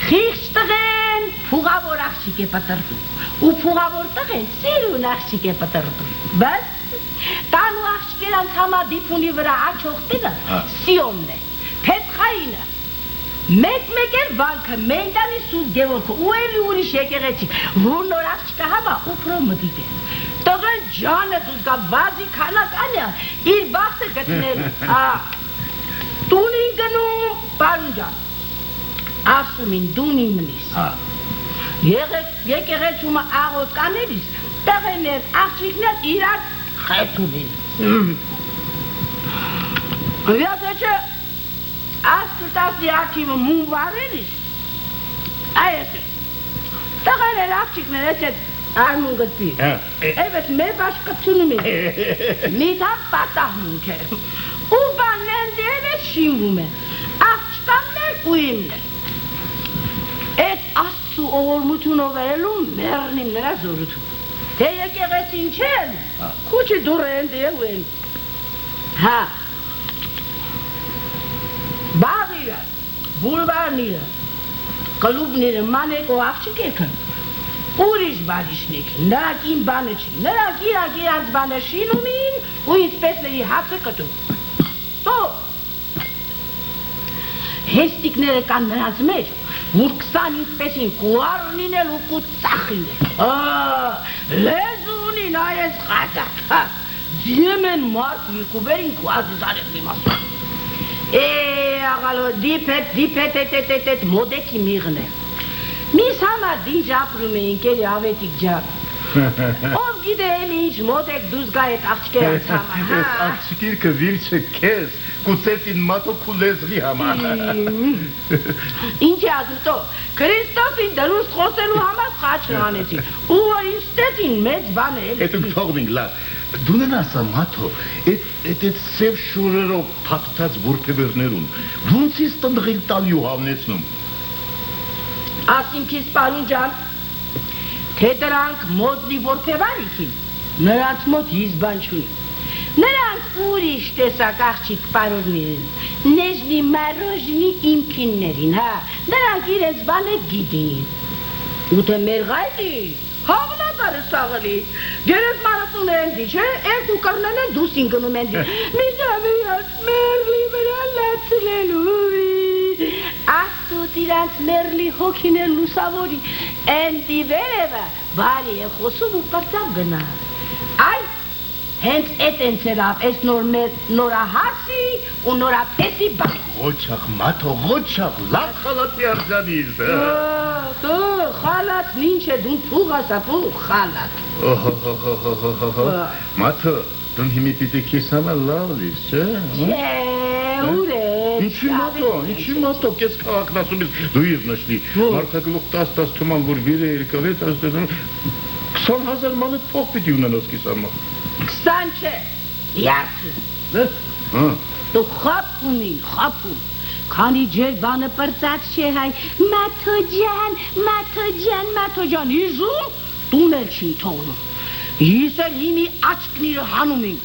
խիղճ տղեն փուղավոր աղջիկ է պտրտում, ու փուղավոր տղեն սիրուն աղջիկ է պտրտում, բայց տանու աղջիկերանց համա դիպունի վրա աչող տինը Սիոնն է, Փեթխայինը, մեկ էլ վանքը, մենդանի Սուրբ Գևորգը, ու էլի ուրիշ եկեղեցի, որ նոր աղջիկը համա ուպրո մտիկ է, տղեն ջանը դուզ գա բազի քանականյա, իր բախտը գտնել, տունին գնում, պարուն ջան, ասում ին դուն իմնիս, եկեղեցումը աղոտ կանելիս, տղեներ, աղջիկներ իրար խետունին, վյատը չէ, աստուտասի աղջիմը մուն վարելիս, այս է, տղեներ, աղջիկներ, ես է Արմուն գտվի, էվես մեր բաշկացունում է, միդան պատահմունք է, ու բանեն դև է շինվում է, աղջկաններ ու իմներ, էդ աստու ողորմություն ովերելու մերնիմ նրա զորություն, թե եկեղեցին չեն, քուչի դուր են դև են, բաղիրը, բուլվարնիրը, կլուբնիրը, մանեկո աղջիկ եկն, ուրիշ բարիշնիք, նրանք իմ բանը չի, նրանք իրակ բանը շինում էին ու ինսպեսների հացը կտում։ Տո, հեստիկները կան նրանց մեջ, որ 20 ինսպեսին կուարնին էլ ու կուծախին էլ, լեզունին այես խատա, դիեմ են մարդ վիկուբերին կուազիզար եմ նիմասում։ Աղալո, դիպետ մոդեկի միղն է։ Միս համար դինջ ապրում էինք էլի ավետիկ ջան, ով գիտե էլի ինչ մոդեք դուզ գա էտ աղջկերանց համար, Ես աղջիկիրքը վիրչը կեզ, կուցեցին մատո քու լեզվի համար։ Ինչ է ադուտո, Քրիստոսին դրուստ խոսելու համար խաչ նանեցին, ու որ ինչ տեցին մեծ բան է էլի։ Էտ ընք թողնինք լավ, դունեն ասա մատո, էտ սև շուրերով պատտած որպևերներուն, ոնց ես տնդղիլ տալի ու հավնեցնում։ Ասինքիս պարուն ջան, թե դրանք մոդլի որպևարիքին, նրանց մոտ հիս բան չունի, նրանք ուրիշ տեսակ աղջիկ պարորներին, նեժնի մարոժնի իմքիններին, նրանք իրենց բանը գիտին, ու թե մեր գայլի, հավնատար է սաղլի, գերեզմանատուն են դի, չէ, երկու կրնեն են դուսին գնում են դի, միզավիած մերլի վրա լացլելուի, աստուտ իրանց մերլի հոգին է լուսավորի, ենտի վերևը բարի է խոսում ու պրծավ գնա, այ, հենց էտ են ծերավ, ես նորահասի ու նորապեսի բան։ Ղոչաղ մատո, ղոչաղ, լավ խալատի արձանիս, Դո, խալատն ինչ է, դուն փուղ ասա, փուղ խալատ։ Մատո, Դու հիմի պիտի քիսամը լավ լիս, չէ։ ուր է։ Ինչի մատո, կես քաղաքն ասում ես, դու իր նշնի, մարդակլուղ 10 թման, որ վիրը երկավեց, 20,000 մանետ փող պիտի ունենոս քիսամը։ 20 չէ, 30։ Դու խապ ունի, խապում։ Քանի ջեր բանը պրծած չէ հայ, Մաթոջան, իժում, տունել չի թողնում։ Ես էլ հիմի աչքն իր հանում եմ,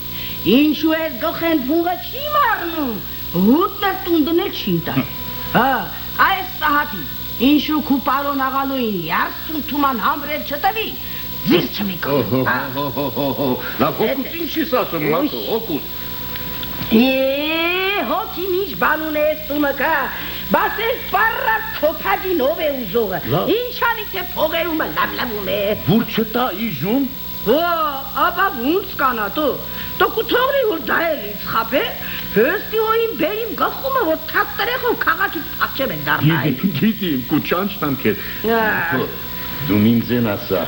ինչու էր գլխեն փուղը չի մարնում, հուտն էլ տուն դնել չի տալ։ Այս սահատի, ինչու քու պարոն աղալույն 30 թուման համրել չտվի, ձիր չմի կողմ։ Լավ, հոգուս ինչ ես ասում, մատո, հոգուս։ Հոգին ինչ բան ունես տունը կա, բաս ես պարրակ քոփագինով է ուզողը, ինչ անի թե փողերումը լավլավում է։ Որ չտա իժում։ Ապա ոնց կանա դու կթողնի որ դա էլից խապե, հստի օին բերիմ գլխումը որ թակ տրեխով քաղաքից փախչեմ են դառնայ։ Գիտիմ, կու չանչտան քեզ։ Դու ինձ են ասա։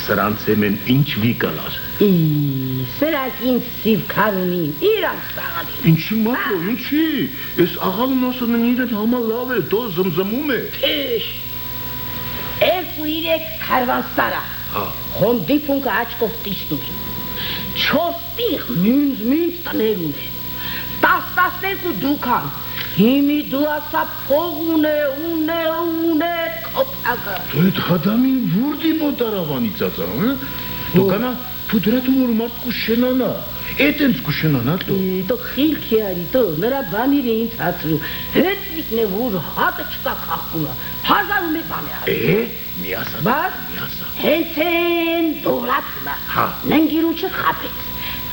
Սրանցեմ են ինչ վիկալար։ Սրանք ինձ սիվ կանունին, իրանք սաղալին։ Ինչի մատո, ինչի, ես աղալուն ասում են իրեն համա լավ է, դո զմզմում է։ Թիշ, 2-3 կարվան սարա, խոմ դիպունքը աչկով տիշնում եմ, 4 տիղ մինձ տներուն է, 10-12 դուքան, հիմի դու ասա փող ունե կոպակը։ Դու էդ հադամին վուրդի բոտարավանի ծածա, դու կանա Պուդրատում որ մարդ կուշենանա, էտ ենց կուշենանա դու։ Դու խիլքի արի, դու նրա բանիր է ինձ հացրու, հետնիկն է որ հատը չկա կախկումը, 1000 է բան է արի։ Միասա։ Բաս, հենց են դոլատունա, ննգիրուչը խապեց,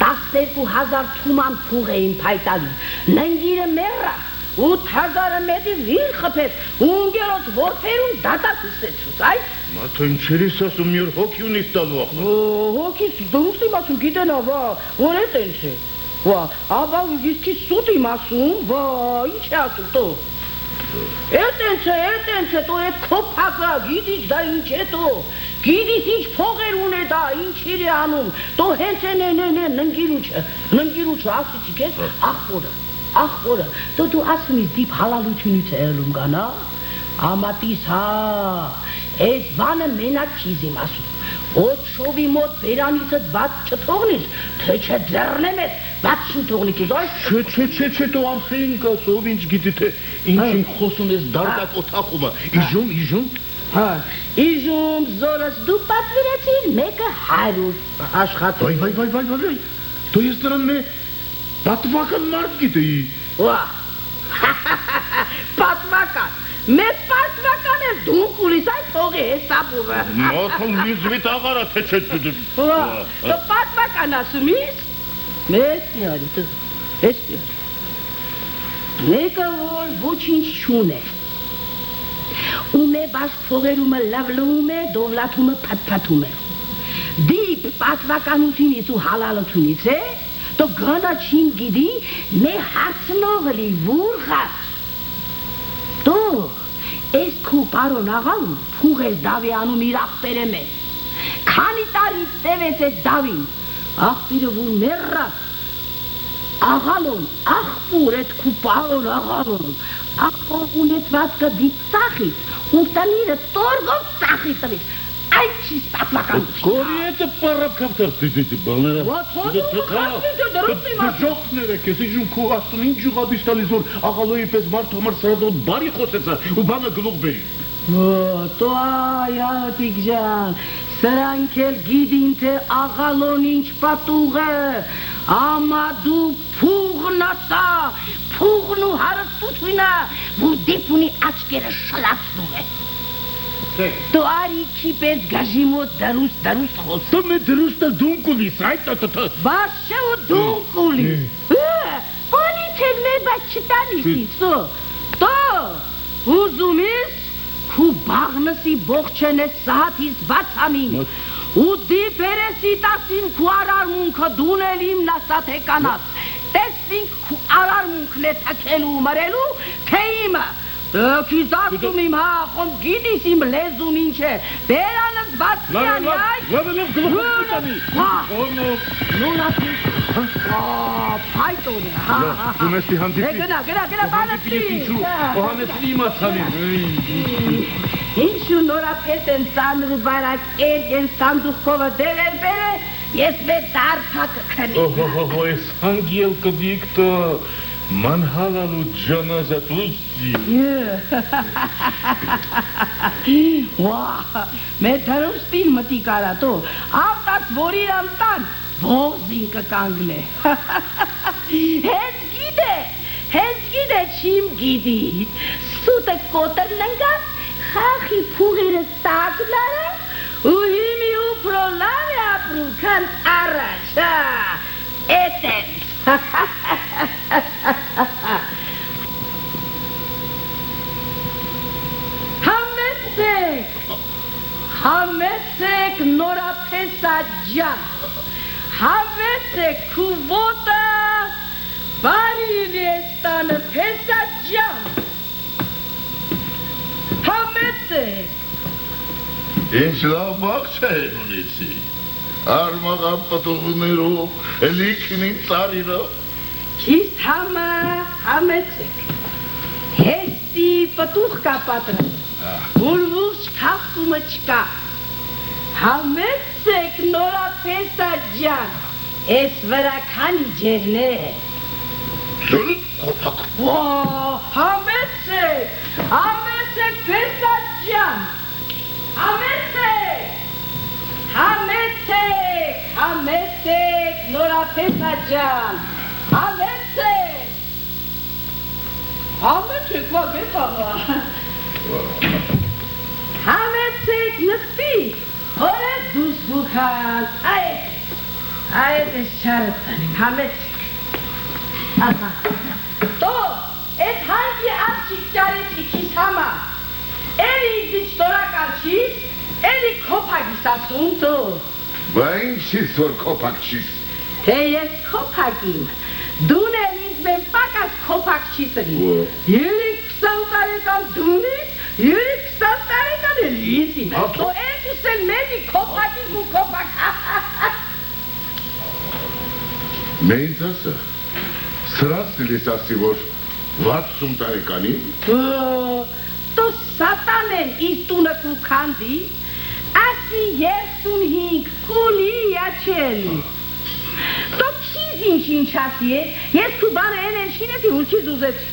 12,000 թուման փուղ էին պայտալին, ննգիրը մեռա, 8,000-ը մեդի վիր խպեց, ունգերոց որդերուն դատակ ուսեցուց, այ։ Մատո ինչեր ես ասում, մի որ հոգի ունիս տալու ախմա։ Հոգից դրուստ եմ ասում, գիտենա, որ էտ ենց է։ Աբա իսկի սուտ եմ ասում, ինչ է ասում տո։ Էտ ենց է, տո էտ քոփակը, գիտիչ դա ինչ է տո։ Գիտիչ ինչ փողեր ունե դա, ինչիր է անում, տո հենց են ննգիրուչը, ասիցի կես, ախորը, դու ասում ես դիպ հալալությունից է ելում գանա, ամատիս այս բանը մենակ չիզ իմ ասում, ոտ շովի մոտ բերանիցըտ բաց չթողնիս, թե չէ ձեռնեմ ես, բաց շին թողնիք ես, այս։ Չէ, դու արխեին կաս, ով ինչ գիտի թե ինչ խոսուն ես դարդակ օթախումը, իժում։ Իժում զորս դու պատվիրեցին մեկը 100 աշխատում։ Վայ, դու ես նրան մե պատվական մարդ գիտեի։ Պատվական, մեզ պատվական ես դունք ուլիս այն թողի հեսապումը։ Մատոն լիզվիտ աղարա թե չէ։ Դու պատվական ասում ես, մեզ նյարի, ես նյարի։ Մեկը որ ոչինչ չուն է, ում է բաշ փողերումը լավլում է, դովլաթումը պատպատում է։ Դիպ պատվականությունից ու հալալությունից է, դու գանա չին գիդի, մե հարցնողլի վուրղաց։ Դու, ես քու պարոն աղալում, փուղ ես դավի անում իր աղպերը մեզ։ Քանի տարից տևեց ես դավին, աղպիրը որ մերրաց, աղալում, աղպուր էտ քու պարոն աղալում, աղպոր ունեցվածքը դիպ սախից, ուրտանիրը տորգով սախի տվից, այդ չիս պատվականություն։ Գորի էտը պարապքավտար բաները։ Ժողներ եք ես, իժում քու աստուն ինչ ժուղադիշ տալիս որ աղալոյի պես մարդ համար սրադոտ բարի խոսեցա ու բանը գլուղ բերի։ Տո այ ատիկ ջան, սրանք էլ գիդին թե աղալոն ինչ պատուղ է, ամա դու փուղն ասա, փուղն ու հարստությունա, որ դիպունի աչկերը շլացնում է։ Դու արի չի պես գաժի մոտ դրուստ խոս։ Դու մե դրուստը դունք ուլիս, այդ Բաս չէ ու դունք ուլիս։ Բանից էլ մեր բաց չտանիս Տո, ուզում ես, քու բաղնսի բողջեն ես սահատից բացամին, ու դիպերեսի տասին քու արարմունքը դունել իմ նասատ եկանաս, տեսինք քու արարմունքն է թքելու մրելու, թե իմը, Քիզ ասում իմ հա, խոմ գիտիս իմ լեզուն ինչ է։ Բերանս բացյան, այ։ Լավ, գլուխը տանի։ Օնո։ Նորապես։ Փայտոն է, հա։ Դու մեստի հանդիպի։ Գնա, բանացի։ Օհանեցի իմացալի։ Ինչու նորապես են ծանր ու բարակ են սանդուղքովը դերեր բերը, ես մեր դարդակը քնի։ Օհո, ես հանգել կդիք տը մանհալալու ջանազատուզի։ Վա, մեր դրուստին մտի կարատո, ավտաց որիր ամտան, բողզին կկանգլ է։ Հենց գիդե, չիմ գիդի, սուտը կոտր ննգած, խախի փուղերը տակլարը, ու հիմի ու պրոլավ է ապրու, կան առաջ, էտեն։ Համեցեք նորապես աջան, համեցեք քուվոտը, բարին ես տանը պեսաջան, համեցեք։ Ինչ լավ բաղց են ունեցի, արմաղան պտողներով, էլիքնին ծարիրով։ Քիս համա համեցեք, հեստի պտուղ կա պատրաստ, ուրվուղջ կախումը չկա, համեցեք նորապես աջան, ես վրա քանի ջերն է։ Համեցեք պեսաջան, համեցեք նորապես աջան, համեցեք վագետանա, համեցեք նստի, հորը դուս բուքալ, այդ ես չարըտ տանիմ, համեցեք, տո, էդ հանգի արջիկ ճարեցի քիս համա, էլի իզիչ տորակալ չիս, էլի կոպագիս ասում տո։ Բա ինչից որ կոպակ չիս։ Թե ես կոպագիմ, դուն էլ ինձ մեն պակաս կոպակ չիսրի, յուրի 20 տարեկան դունից, յուրի 20 տարեկան էլ իսիմ, տո էդուս էլ մեզի կոպագիմ ու կոպակ, Մեինց ասա, սրած դիլիս ասի, որ 60 տարեկանի։ Տո սատան են իս տունը կու կանդի, ասի 35 կուլի յաչելի։ Տո քիզ ինչ ասի է, ես կու բանը են շինեցի, որ քիզ ուզեցի։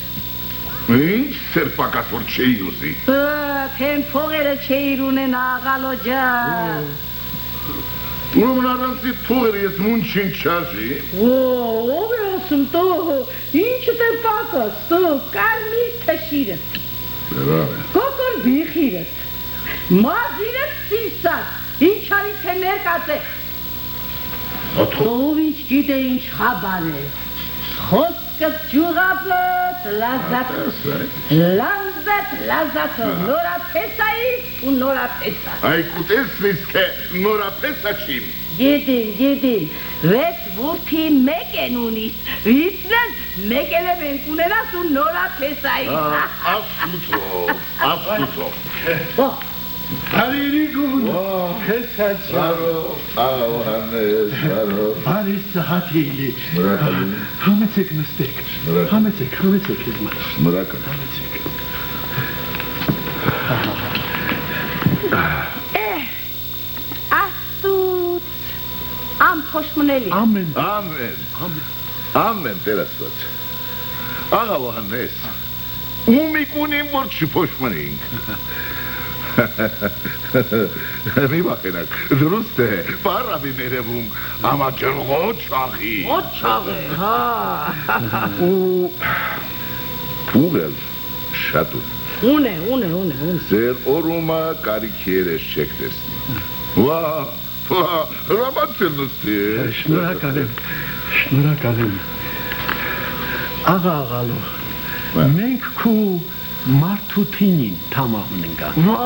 Ինչ սեր պակաս որ չէի ուզի։ Թեն փողերը չէիր ունեն աղալո ջան։ Ուրոմն առանցի փողերը ես մունչին չաժի։ Ով է ասում տո, ինչդ է պակաս, տո, կարմիր թշիրը, կոկոր բիխիրը, մազիրը սիսած, ինչ արի թե ներկած է։ Ով ինչ գիտե ինչ խաբար է, խոսկը ջուղապլոտ, լազատ, նորապես ու նորապես։ Այ կուտեսնիս կե նորապես աչիմ։ Գիտին, վեց որդի մեկ են ունիս, վիցնես մեկ էլ ենք ունենաս ու նորապես այ։ Ասուտով։ Բարերի գուն, Աղա Հանես, բարի սահատիլի, համեցեք նստեք, համեցեք իզ մատ, շնորհակալ։ համեցեք։ Աստուծ, ամփոշմնելի։ Ամեն Տեր Աստված։ Աղա Հանես, ումիկունին որ չփոշմնենք։ Մի բախենակ, դրուստ է, պարավի ներևում, ամա ջրղոչ աղի։ Ոչաղ է, հա։ Ու փուղել շատ ունի։ Ունե։ Ձեր օրումա կարիքի երես չեք տեսնի։ Վա, հրամացել նստի է։ Շնորհակալ եմ։ Աղալո, մենք քու մարդութինին թամահն ընկան։ Ვა,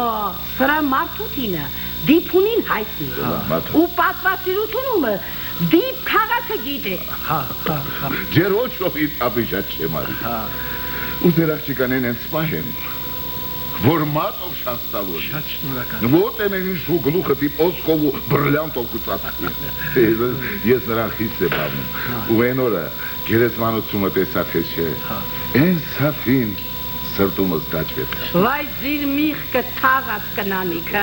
սրա մարդութինը դիփունին հայտնի ու պատվասիրությունը դիփ քաղաքը գիտե։ Ջեր ոչ ովիտ ապիշատ չեմ արի։ Ու ձեր աղջիկանեն են սպահեն, որ մատով շատ ստալու։ Շատ շնորհակալ։ Вот են ինչ ու գլուխը տիպ Օսկով ու բրլյանտով կծածկի։ Ես նրան խիստ եմ անում։ Ու այն օրը գերեզմանոցումը տեսա թե չէ։ Այն սաթին սրտումս դաջվեց։ Վայ ձիր միխկը թաղած կնանիքը։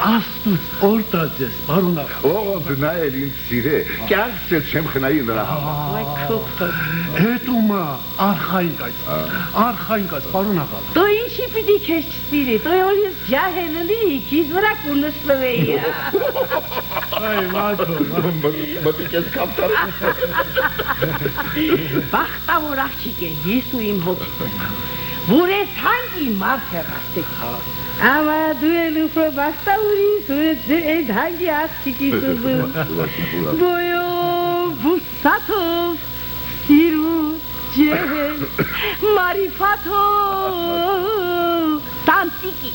Աստուծո օրտած ես, պարոն աղա։ Ողոդ նայել ինձ սիրե, կյանքս էլ չեմ խնայի նրա համար։ Վայ քուփը։ Հետումա արխային կայց, պարոն աղա։ Դու ինչի պիտի քեզ չսիրի, դու որ ես ջահելնի, քիզ վրա կունստվեի։ Այ մատո, մտիկ ես կապտար։ Բախտավոր աղջիկ է, ես ու իմ հոգին։ Որ ես հանգի մարդ հեռաստեք։ Ամա դու էլ ուպրո բախտավորիս, որ այդ հանգի աղջիկիս ուզում։ Բոյով, բուսատով, սիրուտ, ջեհել, մարիֆաթով, տանտիկի։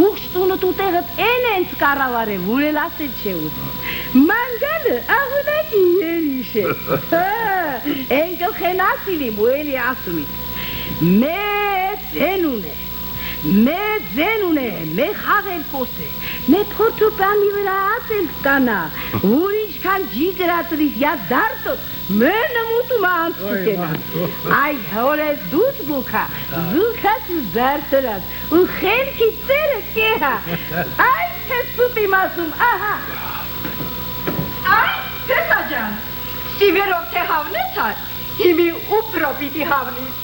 Ողջ տունը տու տեղըտ են կառավար է, որ էլ ասել չէ ուզում։ Մանգալը աղունակի երիշ է։ Ենկլ խենասիլիմ, ու էլի ասումից։ Մեծ ձեն ունե, մե խաղել կոս է, մե փորթոպանի վրա ասել կանա, որ ինչքան ջի գրածրիվ յա դարտոտ, մե նմուտում անցուտ են, այ հորես դուս բուքա, զուքաս ու զարդրած, ու խելքի ծերը կեհա, այ թես սուտիմ ասում, ահա, այ թեսա ջան, սիվերով թե հավնեցար, հիմի ուպրո պիտի հավնից,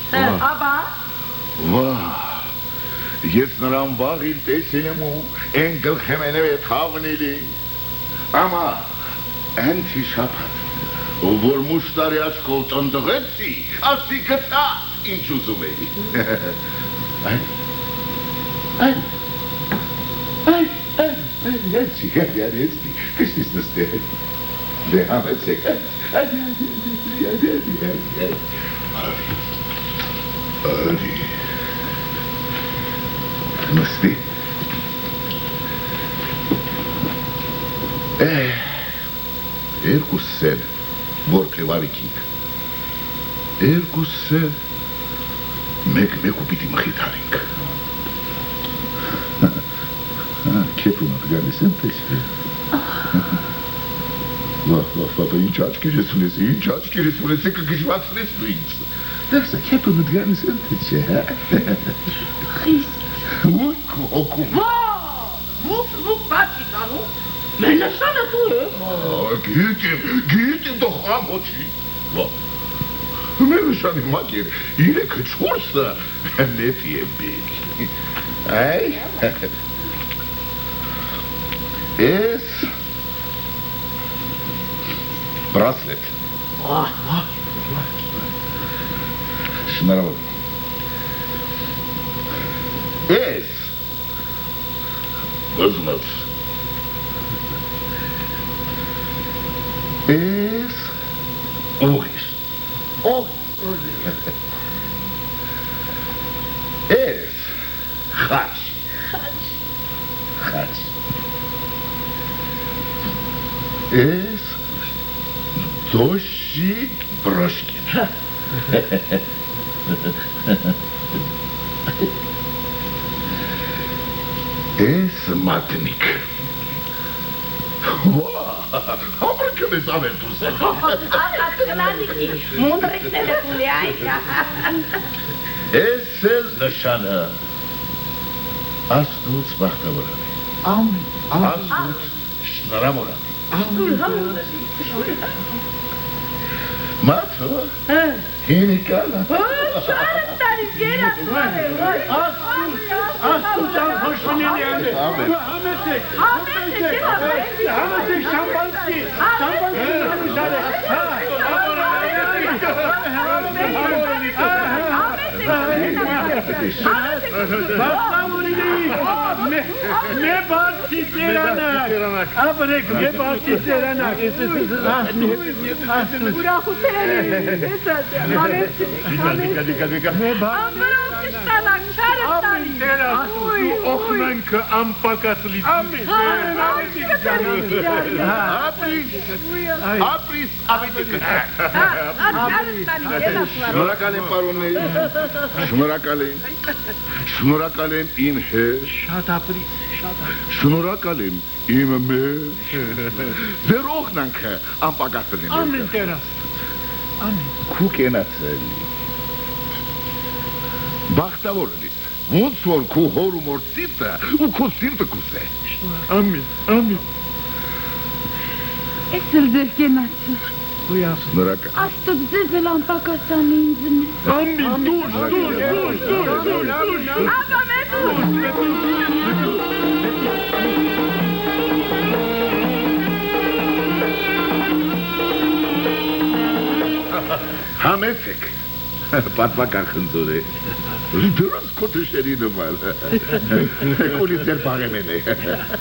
աբա, Ես նրան վաղիլ տեսել եմ ու են գլխեմենև էտ հավնիլի, ամա, են թի շապատ, ու որ մուշտարի աչքով տնտղեցի, ասի կտա, ինչ ուզում էի։ Եցի, կշտիս նստել, դե համեցեք, Արի, նստի, երկուս սեն, որ պլևարիքինք, երկուս սեն, մեկ ու պիտի մխիթարինք, կեպունատ գալիս եմ տեսվի, Պապա, ինչ աչքերես ունես, կգժվացնես դու ինձ, դերսա, կեպունատ գալիս եմ թե չէ, խիստ, Ույ կոքում, Վուկ բացի տանու, մենաշանը դու է, գիտեմ դող ամոչի, մենաշանի մակեր, իրեքը չորսը նետի է բերի, այ, ես, բրասլետ, շնարավոր, ես, բզմըց, ես, ուղիշ, ես, խաչ, ես, դոշիկ բրոշկին, ես մատնիկ, համրկն ես ավետուս, Աղացկնանիքի, մունդրիկներ է պուլի այջա, ես ես նշանը, աստուց բախտավորան է, աստուց շնարամորան է, մաթո, հինիկալա, շարըս տարիս երացման է, Աստուծո խոշոնին յանդե, համեցեք շամպանսկի նշարը, բաստավորինի, մե բաստից Սերանակ, ապրեք, գեպարտի սերանակ, ուրախութենի, ամբրով կշտանակ, չարը տանի, օխնանքը ամպակաս լիցի, ապրիս ավետիկը, շնորհակալ եմ պարոններ, շնորհակալ եմ իմ հետ, շատ ապրիս, շնորհակալ եմ իմ մեր, ձեր օխնանքը ամպակաս լինի, ամեն տերաս, քու կենացել, բախտավոր լիս, ոնց որ քու հոր ու մոր սիրտը ու քու սիրտը կուզե, ամեն, Ես էլ ձեր կենացը, շնորհակալ, աստուտ ձեզ էլ անպակասանի ինձն է, ամեն, դուր, աբա մեզ համեցեք, պատվական խնձոր է, դրոս կոտուշերի նման, կունից ձեր պաղեմեն է,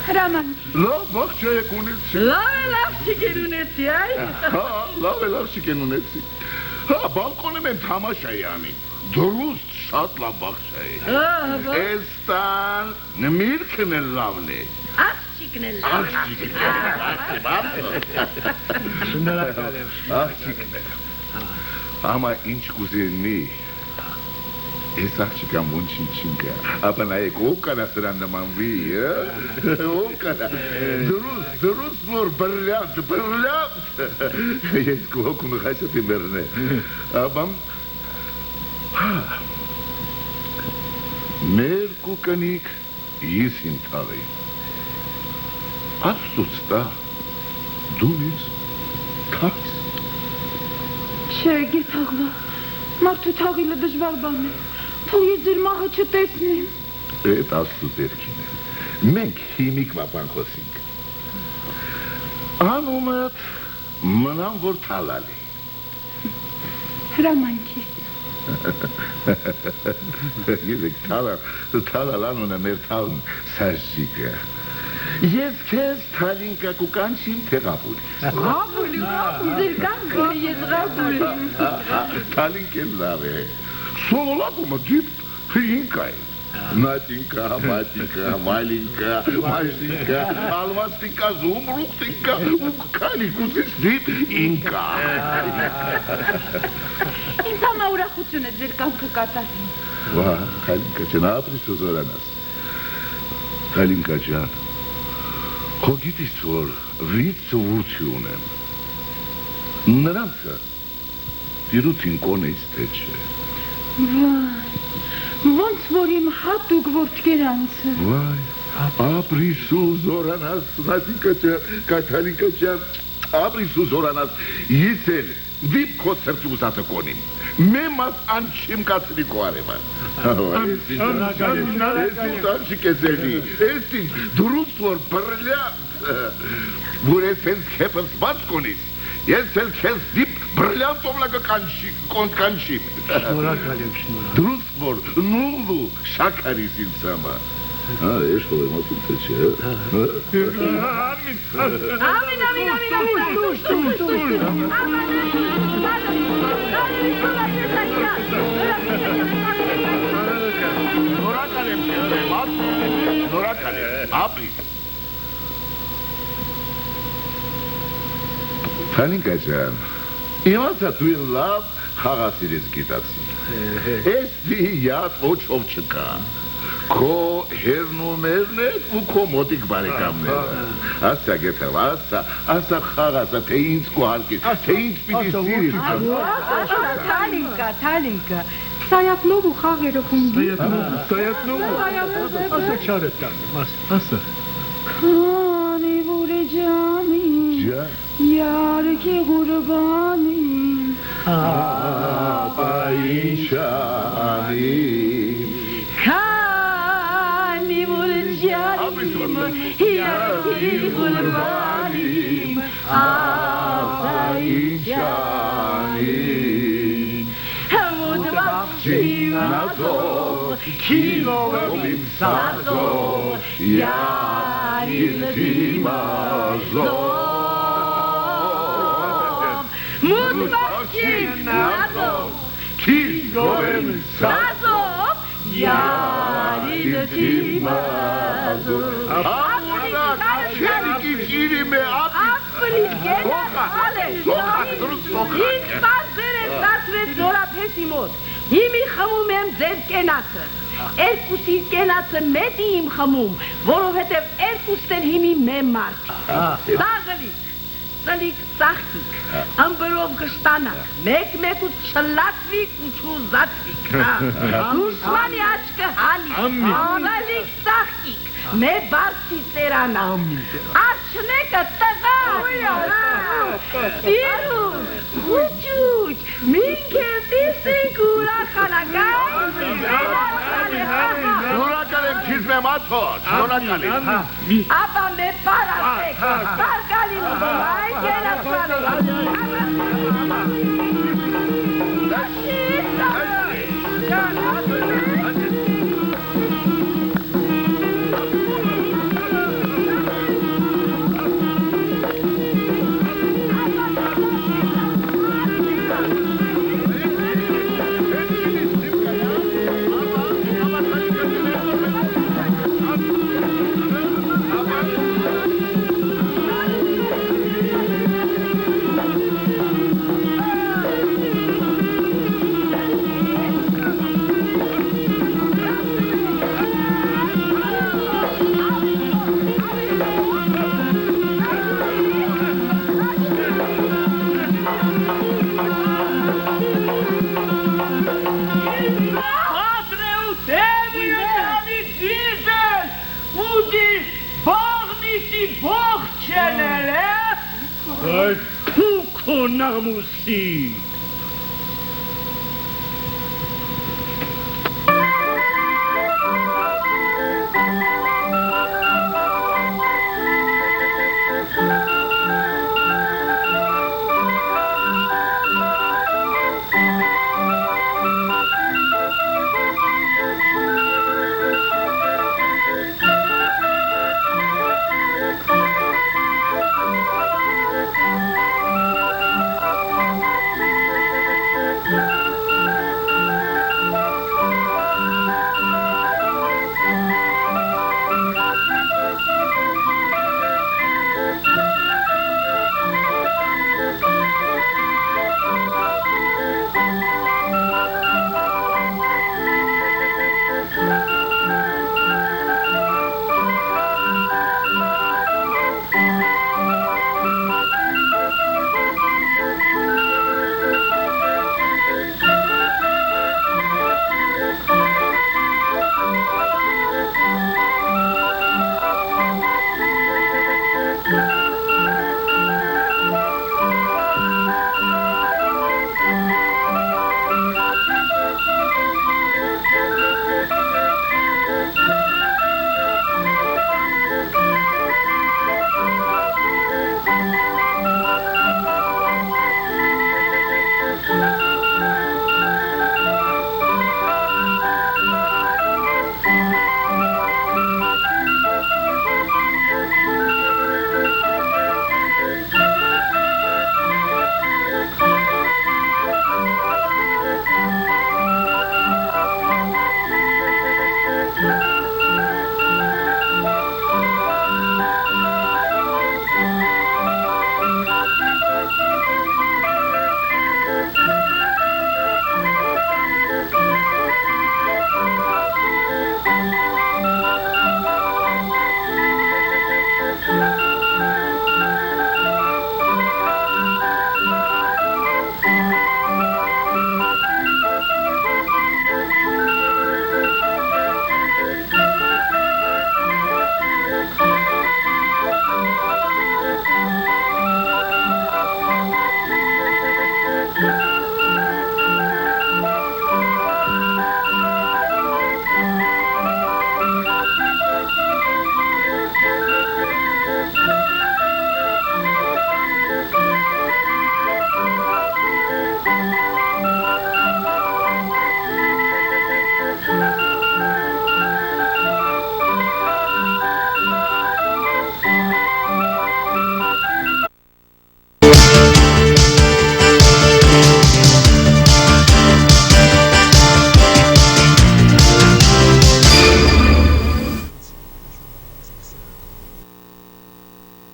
հրաման, լավ բաղճ է կունից, լավ շիկեր ունեցի, այ, լավ է լավ շիկեն ունեցի, բալկոնեմ եմ թամաշայի անի, դրուստ շատ լավ բաղճ է, էստան նմիրքն է լավն է, աղջիկն է աղջիկն է, Ama inç kuzenini esahçıkan bunçin çinka. Apa naik o kadar serandaman vi ya. O kadar. Durus mor brilliant. Yes ko kunu haşati merne. Abam mer kukanik yisin tavi. Astutsta dunis kaks. չէ, գետ աղվա, մարդու թաղիլը դժվար բան է, թող ես ձեր մահը չտեսնեմ, Էդ աստու ձերքին է, մենք հիմիկ մապան խոսինք, անումըտ մնամ որ թալալի, հրամանքիս, Գիտեք, թալալ անունը մեր թալն սաժիկը, Ես քեզ թալինկա կուկանչիմ թե Ղաբուլի, ձեր կանքը ես Ղաբուլի, թալինկ էլ լավ է, սոլոլակումը դիպ ինկա է, Նատինկա, մատինկա, մալինկա, մաշտինկա, ալվաստինկա, զումրուկտինկա, ու քանիկուցից դիպ ինկա, ինձ համա ուրախություն է ձեր կանքը կատարին, Վա, թալինկա չեն ապրիս ու զորանաս, թալինկա ջան, Քո գիտես որ վիճ ծուություն եմ, նրանցը տիրութին կոնեից թե չէ, ոնց որ իմ հատուկ որդկերանցը, Վայ, ապրիս ու զորանաս, նատինկա ջան, կաթալինկա ջան, ապրիս ու զորանաս, ես էլ դիպ քո սրտի ուզածը կոնիմ, մեմաս անչիմ կացրի քո արևը, Էսին տանչիկ ես էլի, էսին դրուս որ բրլյատ, որ ես հենց քեփս բաց կոնիս, ես էլ քեզ դիպ բրլյատ օմլակը կանչիմ, դրուս որ նուլու շակարիս ինձ համար, Էշ որ եմ ասում թե չէ, ամին, նորակալ եմ, ապրիս, Թանինկա ջան, իմացա դու են լավ խաղասիրից գիտացի, ես դի յատ ոչով չկա, քո հերնումերն է ու քո մոտիկ բարեկամները, ասա գետև, ասա խաղասա, թե ինձ կուհարկից, թե ինձ պիտի սիրից, թալինկա, Սայատնով ու խաղերը խումբի, ասա չարը տանում, ասա, քանի որ է ջանին, յարքի ղուրբանին, ապա ինչանին, քանի որ է ջանին, յարքի ղուրբանին, ապա ինչանին, Nazor, kilov im sazor, ja Mutmakin Nazov, Kizgovem Sazov, Yarin Timazov. Հիմի խմում եմ ձեր կենացը, երկուսի կենացը մեդի իմ խմում, որովհետև երկուսն են հիմի մեմ մարդ, սաղլիկ, ծլիկ ծախքիկ, ամբրով գշտանակ, մեկ ու չլատվիկ ու չուզատվիկ, դուշմանի աչկը հալիկ, ծլիկ ծախքիկ, մե բարձի սերանա, արջնեկը տղա, Սիրուս, ուջուջ, մինքեր դիսիկ ուրախանագայն, Շնորհակալ եմ քիզ մեմ աթոց, շնորհակալ եմ։ ապա մե պարասեք, կարգալին բլայ Քո նամուսի